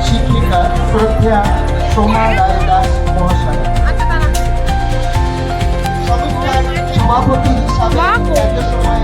শিক্ষিকা শ্রদ্ধা সোমা রায় দাস মহাশয়, সভাপতি হিসাবে একটা সময়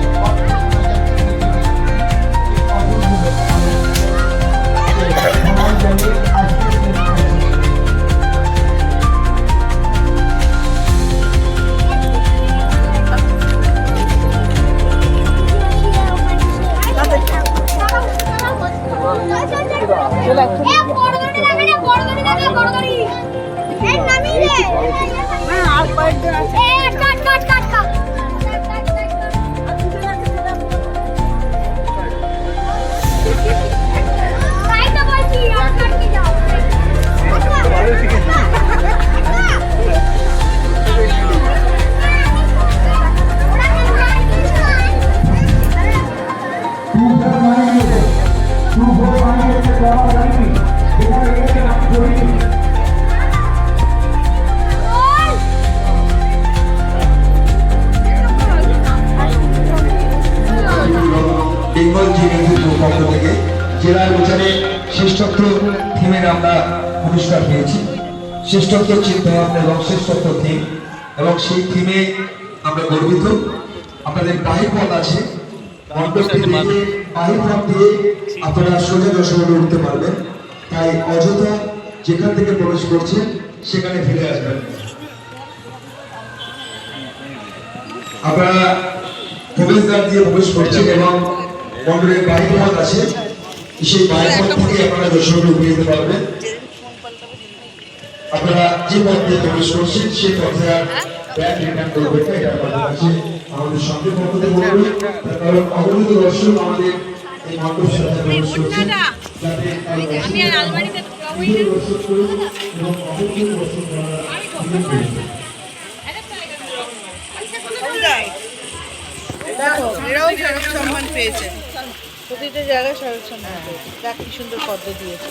বেঙ্গল জিএনইউর পক্ষ থেকে জেলা বিচারে শ্রেষ্ঠত্ব থিমের আমরা পুরস্কার পেয়েছি। শ্রেষ্ঠত্ব চিন্তাভাবনা এবং শ্রেষ্ঠত্ব থিম, এবং সেই থিমে আমরা গর্বিত। আপনাদের বাহির পথ আছে, মণ্ডপটি দেখে বাহির পথ দিয়ে আপনারা সোজা দর্শনে উঠতে পারবেন। তাই অযথা যেখান থেকে প্রবেশ করছেন সেখানে ফিরে আসবেন। আপনারা প্রবেশদ্বার দিয়ে প্রবেশ করছেন এবং মন্দিরের বাহির পথ আছে, সেই বাহির পথ থেকে আপনারা দর্শনে উঠে যেতে পারবেন। আপনারা যে পথ দিয়ে প্রবেশ করছেন সেই পথে আর ব্যাগ রিটার্ন করবেন না, এটা আপনাদের কাছে আমাদের সঙ্গে পক্ষতে বলবেন, কারণ অবৈধ দর্শক আমাদের এই মণ্ডপ সাথে প্রবেশ করছেন, যাতে আমি আর আলমারিতে দর্শক করুন এবং অবৈধ দর্শক দেখো এরাও সড়ক সম্মান পেয়েছে, প্রতিটা জায়গায় সড়ক সম্মান পেয়েছে। দেখ কি সুন্দর পদ্ম দিয়েছে।